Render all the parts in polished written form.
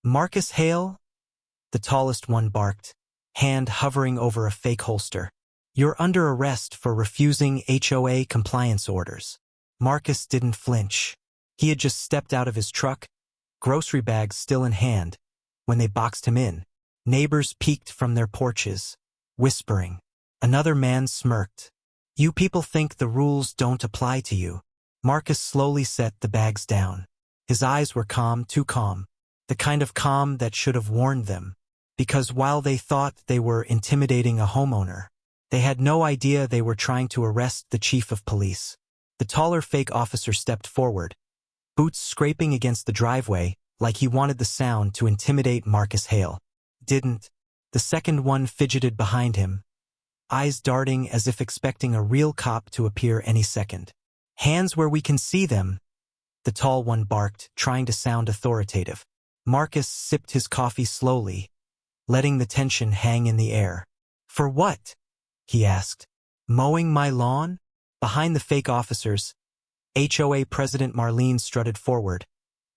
Marcus Hale? The tallest one barked, hand hovering over a fake holster. You're under arrest for refusing HOA compliance orders. Marcus didn't flinch. He had just stepped out of his truck, grocery bags still in hand, when they boxed him in. Neighbors peeked from their porches, whispering. Another man smirked. You people think the rules don't apply to you. Marcus slowly set the bags down. His eyes were calm, too calm. The kind of calm that should have warned them. Because while they thought they were intimidating a homeowner, they had no idea they were trying to arrest the chief of police. The taller fake officer stepped forward, boots scraping against the driveway, like he wanted the sound to intimidate Marcus Hale. Didn't. The second one fidgeted behind him, eyes darting as if expecting a real cop to appear any second. Hands where we can see them, the tall one barked, trying to sound authoritative. Marcus sipped his coffee slowly, letting the tension hang in the air. For what? He asked. Mowing my lawn? Behind the fake officers, HOA President Marlene strutted forward,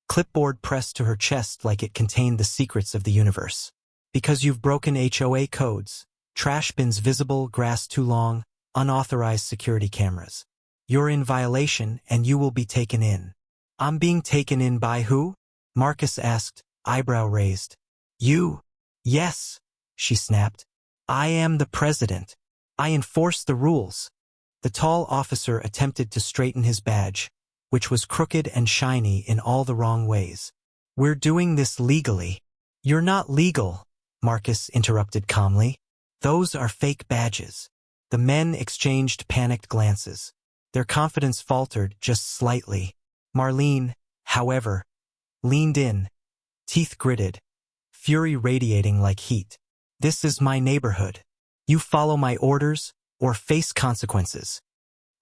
clipboard pressed to her chest like it contained the secrets of the universe. Because you've broken HOA codes, trash bins visible, grass too long, unauthorized security cameras. You're in violation and you will be taken in. I'm being taken in by who? Marcus asked, eyebrow raised. You? Yes, she snapped. I am the president. I enforce the rules. The tall officer attempted to straighten his badge, which was crooked and shiny in all the wrong ways. We're doing this legally. You're not legal, Marcus interrupted calmly. Those are fake badges. The men exchanged panicked glances. Their confidence faltered just slightly. Marlene, however, leaned in, teeth gritted, fury radiating like heat. This is my neighborhood. You follow my orders or face consequences.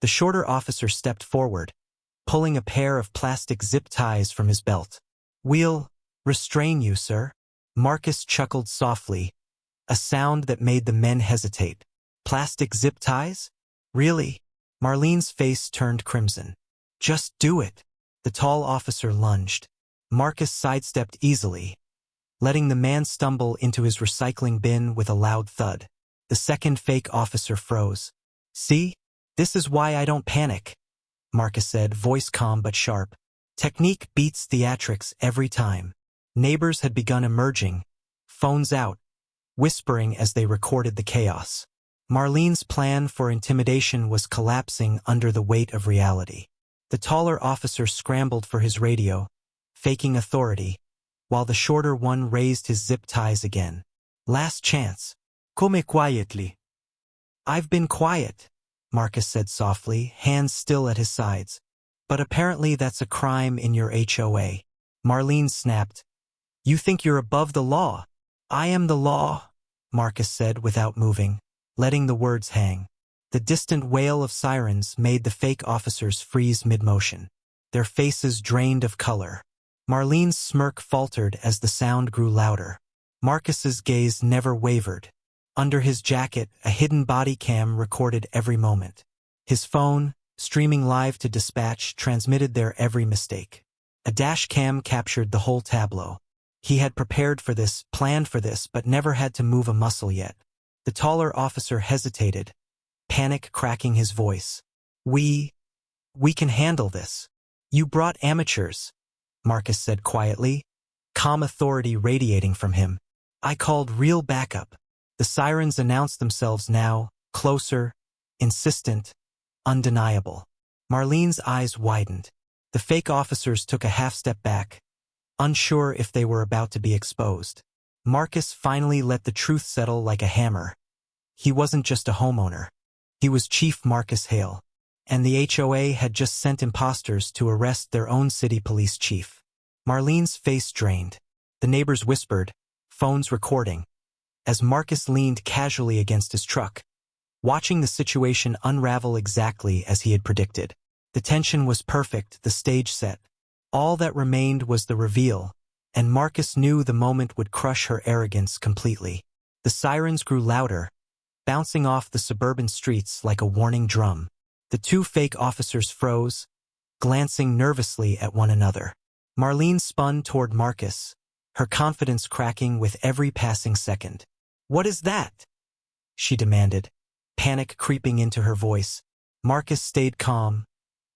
The shorter officer stepped forward, pulling a pair of plastic zip ties from his belt. We'll restrain you, sir. Marcus chuckled softly, a sound that made the men hesitate. Plastic zip ties? Really? Marlene's face turned crimson. Just do it. The tall officer lunged. Marcus sidestepped easily, letting the man stumble into his recycling bin with a loud thud. The second fake officer froze. See? This is why I don't panic, Marcus said, voice calm but sharp. Technique beats theatrics every time. Neighbors had begun emerging, phones out, whispering as they recorded the chaos. Marlene's plan for intimidation was collapsing under the weight of reality. The taller officer scrambled for his radio, faking authority, while the shorter one raised his zip ties again. Last chance. Come quietly. I've been quiet, Marcus said softly, hands still at his sides. But apparently that's a crime in your HOA. Marlene snapped. You think you're above the law? I am the law, Marcus said without moving, letting the words hang. The distant wail of sirens made the fake officers freeze mid-motion, their faces drained of color. Marlene's smirk faltered as the sound grew louder. Marcus's gaze never wavered. Under his jacket, a hidden body cam recorded every moment. His phone, streaming live to dispatch, transmitted their every mistake. A dash cam captured the whole tableau. He had prepared for this, planned for this, but never had to move a muscle yet. The taller officer hesitated, panic cracking his voice. We can handle this. You brought amateurs, Marcus said quietly, calm authority radiating from him. I called real backup. The sirens announced themselves now, closer, insistent, undeniable. Marlene's eyes widened. The fake officers took a half step back, unsure if they were about to be exposed. Marcus finally let the truth settle like a hammer. He wasn't just a homeowner. He was Chief Marcus Hale, and the HOA had just sent imposters to arrest their own city police chief. Marlene's face drained. The neighbors whispered, phones recording, as Marcus leaned casually against his truck, watching the situation unravel exactly as he had predicted. The tension was perfect, the stage set. All that remained was the reveal, and Marcus knew the moment would crush her arrogance completely. The sirens grew louder, bouncing off the suburban streets like a warning drum. The two fake officers froze, glancing nervously at one another. Marlene spun toward Marcus, her confidence cracking with every passing second. "What is that?" she demanded, panic creeping into her voice. Marcus stayed calm,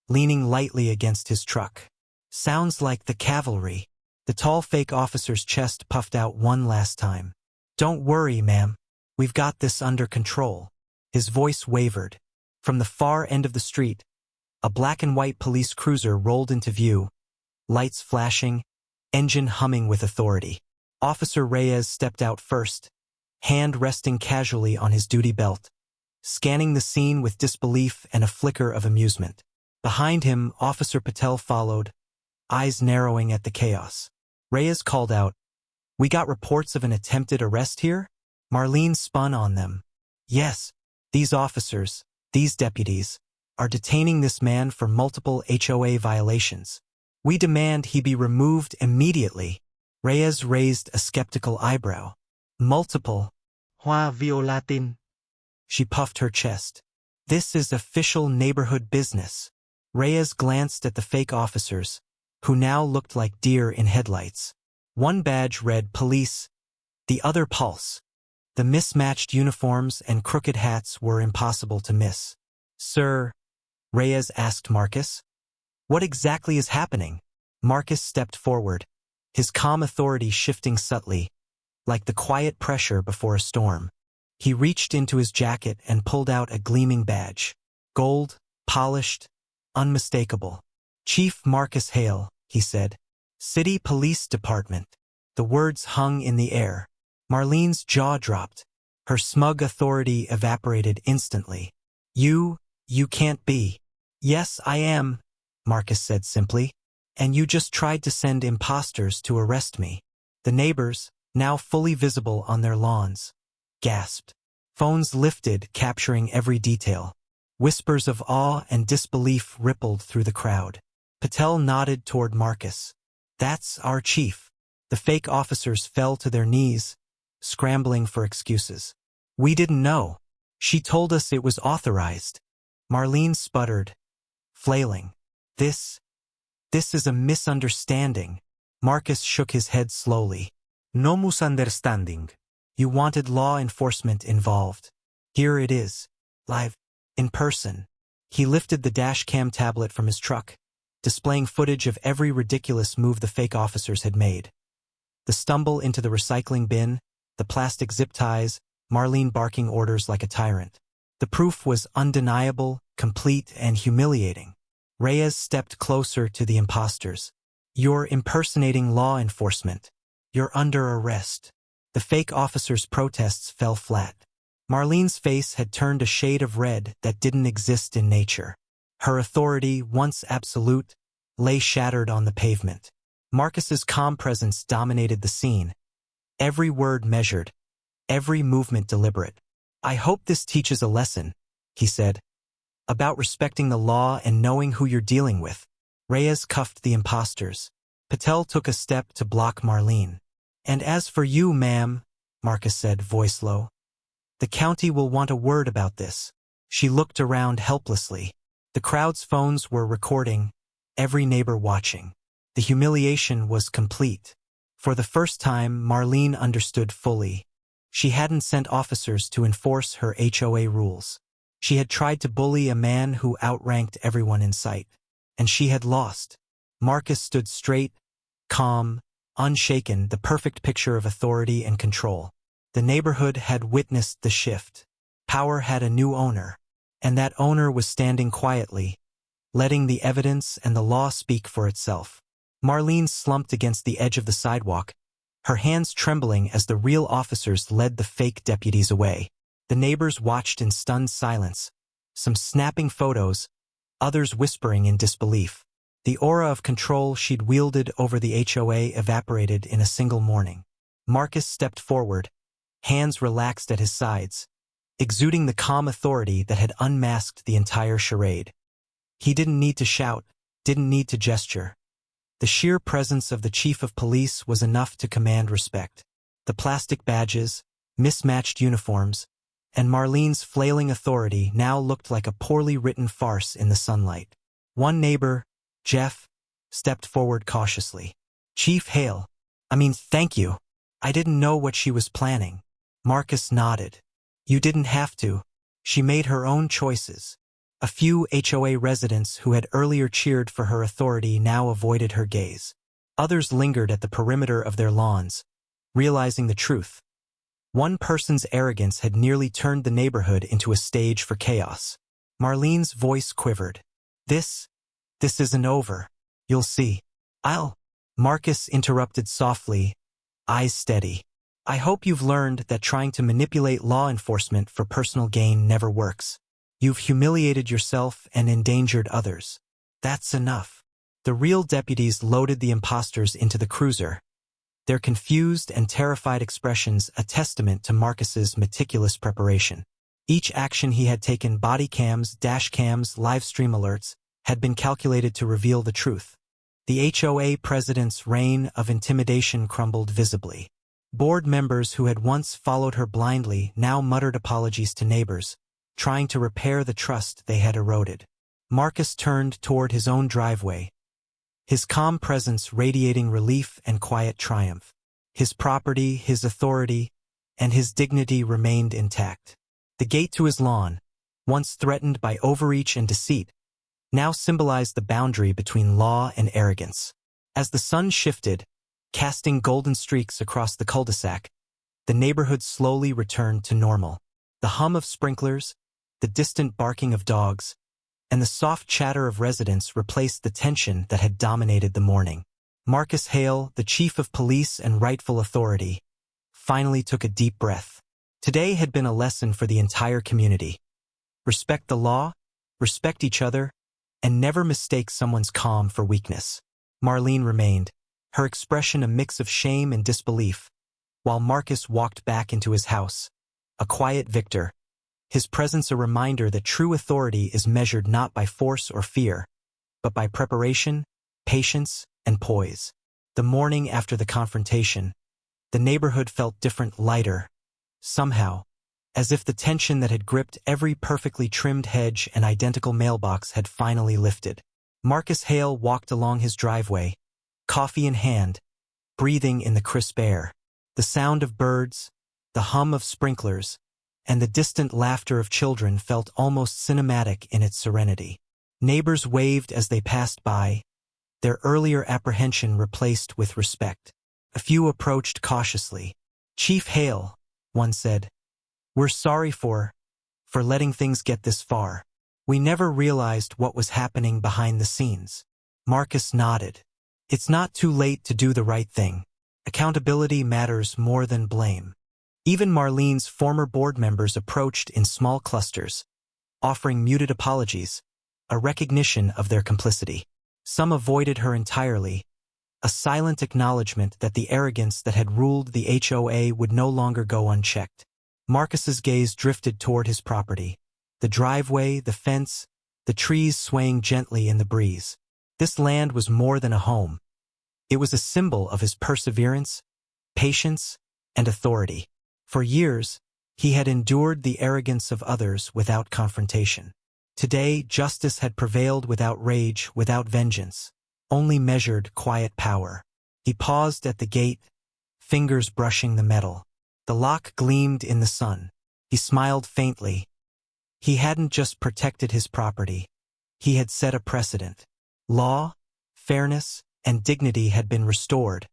leaning lightly against his truck. "Sounds like the cavalry." The tall fake officer's chest puffed out one last time. "Don't worry, ma'am. We've got this under control." His voice wavered. From the far end of the street, a black and white police cruiser rolled into view, lights flashing, engine humming with authority. Officer Reyes stepped out first, hand resting casually on his duty belt, scanning the scene with disbelief and a flicker of amusement. Behind him, Officer Patel followed, eyes narrowing at the chaos. Reyes called out, "We got reports of an attempted arrest here?" Marlene spun on them. "Yes, these officers, these deputies, are detaining this man for multiple HOA violations. We demand he be removed immediately." Reyes raised a skeptical eyebrow. "Multiple? HOA violatin?" She puffed her chest. "This is official neighborhood business." Reyes glanced at the fake officers, who now looked like deer in headlights. One badge read police, the other pulse. The mismatched uniforms and crooked hats were impossible to miss. "Sir," Reyes asked Marcus, "what exactly is happening?" Marcus stepped forward, his calm authority shifting subtly, like the quiet pressure before a storm. He reached into his jacket and pulled out a gleaming badge. Gold, polished, unmistakable. "Chief Marcus Hale," he said. "City Police Department." The words hung in the air. Marlene's jaw dropped. Her smug authority evaporated instantly. You can't be." "Yes, I am," Marcus said simply. "And you just tried to send imposters to arrest me." The neighbors, now fully visible on their lawns, gasped. Phones lifted, capturing every detail. Whispers of awe and disbelief rippled through the crowd. Patel nodded toward Marcus. "That's our chief." The fake officers fell to their knees, scrambling for excuses. "We didn't know. She told us it was authorized." Marlene sputtered, flailing. This is a misunderstanding." Marcus shook his head slowly. "No misunderstanding. You wanted law enforcement involved. Here it is, live, in person." He lifted the dash cam tablet from his truck, displaying footage of every ridiculous move the fake officers had made. The stumble into the recycling bin, the plastic zip ties, Marlene barking orders like a tyrant. The proof was undeniable, complete, and humiliating. Reyes stepped closer to the imposters. "You're impersonating law enforcement. You're under arrest." The fake officers' protests fell flat. Marlene's face had turned a shade of red that didn't exist in nature. Her authority, once absolute, lay shattered on the pavement. Marcus's calm presence dominated the scene. Every word measured, every movement deliberate. "I hope this teaches a lesson," he said, "about respecting the law and knowing who you're dealing with." Reyes cuffed the imposters. Patel took a step to block Marlene. "And as for you, ma'am," Marcus said, voice low, "the county will want a word about this." She looked around helplessly. The crowd's phones were recording, every neighbor watching. The humiliation was complete. For the first time, Marlene understood fully. She hadn't sent officers to enforce her HOA rules. She had tried to bully a man who outranked everyone in sight. And she had lost. Marcus stood straight, calm, unshaken, the perfect picture of authority and control. The neighborhood had witnessed the shift. Power had a new owner, and that owner was standing quietly, letting the evidence and the law speak for itself. Marlene slumped against the edge of the sidewalk, her hands trembling as the real officers led the fake deputies away. The neighbors watched in stunned silence, some snapping photos, others whispering in disbelief. The aura of control she'd wielded over the HOA evaporated in a single morning. Marcus stepped forward, hands relaxed at his sides, exuding the calm authority that had unmasked the entire charade. He didn't need to shout, didn't need to gesture. The sheer presence of the chief of police was enough to command respect. The plastic badges, mismatched uniforms, and Marlene's flailing authority now looked like a poorly written farce in the sunlight. One neighbor, Jeff, stepped forward cautiously. "Chief Hale, Thank you. I didn't know what she was planning. Marcus nodded. You didn't have to. She made her own choices. A few HOA residents who had earlier cheered for her authority now avoided her gaze. Others lingered at the perimeter of their lawns, realizing the truth. One person's arrogance had nearly turned the neighborhood into a stage for chaos. Marlene's voice quivered. This isn't over. You'll see. Marcus interrupted softly, eyes steady. I hope you've learned that trying to manipulate law enforcement for personal gain never works. You've humiliated yourself and endangered others. That's enough. The real deputies loaded the imposters into the cruiser, their confused and terrified expressions a testament to Marcus's meticulous preparation. Each action he had taken, body cams, dash cams, live stream alerts, had been calculated to reveal the truth. The HOA president's reign of intimidation crumbled visibly. Board members who had once followed her blindly now muttered apologies to neighbors, trying to repair the trust they had eroded. Marcus turned toward his own driveway, his calm presence radiating relief and quiet triumph. His property, his authority, and his dignity remained intact. The gate to his lawn, once threatened by overreach and deceit, now symbolized the boundary between law and arrogance. As the sun shifted, casting golden streaks across the cul-de-sac, the neighborhood slowly returned to normal. The hum of sprinklers, the distant barking of dogs, and the soft chatter of residents replaced the tension that had dominated the morning. Marcus Hale, the chief of police and rightful authority, finally took a deep breath. Today had been a lesson for the entire community. Respect the law, respect each other, and never mistake someone's calm for weakness. Marlene remained, her expression a mix of shame and disbelief, while Marcus walked back into his house, a quiet victor, his presence a reminder that true authority is measured not by force or fear, but by preparation, patience, and poise. The morning after the confrontation, the neighborhood felt different, lighter, somehow, as if the tension that had gripped every perfectly trimmed hedge and identical mailbox had finally lifted. Marcus Hale walked along his driveway, coffee in hand, breathing in the crisp air. The sound of birds, the hum of sprinklers, and the distant laughter of children felt almost cinematic in its serenity. Neighbors waved as they passed by, their earlier apprehension replaced with respect. A few approached cautiously. "Chief Hale," one said, "we're sorry for letting things get this far. We never realized what was happening behind the scenes." Marcus nodded. It's not too late to do the right thing. Accountability matters more than blame. Even Marlene's former board members approached in small clusters, offering muted apologies, a recognition of their complicity. Some avoided her entirely, a silent acknowledgement that the arrogance that had ruled the HOA would no longer go unchecked. Marcus's gaze drifted toward his property, the driveway, the fence, the trees swaying gently in the breeze. This land was more than a home. It was a symbol of his perseverance, patience, and authority. For years, he had endured the arrogance of others without confrontation. Today, justice had prevailed without rage, without vengeance, only measured, quiet power. He paused at the gate, fingers brushing the metal. The lock gleamed in the sun. He smiled faintly. He hadn't just protected his property. He had set a precedent. Law, fairness, and dignity had been restored,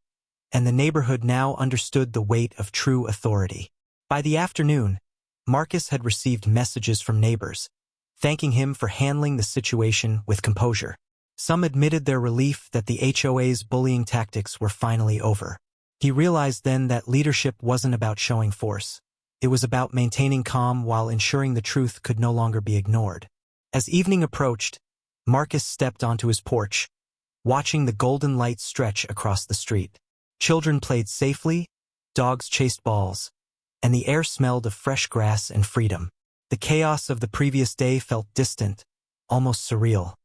and the neighborhood now understood the weight of true authority. By the afternoon, Marcus had received messages from neighbors, thanking him for handling the situation with composure. Some admitted their relief that the HOA's bullying tactics were finally over. He realized then that leadership wasn't about showing force. It was about maintaining calm while ensuring the truth could no longer be ignored. As evening approached, Marcus stepped onto his porch, watching the golden light stretch across the street. Children played safely, dogs chased balls, and the air smelled of fresh grass and freedom. The chaos of the previous day felt distant, almost surreal.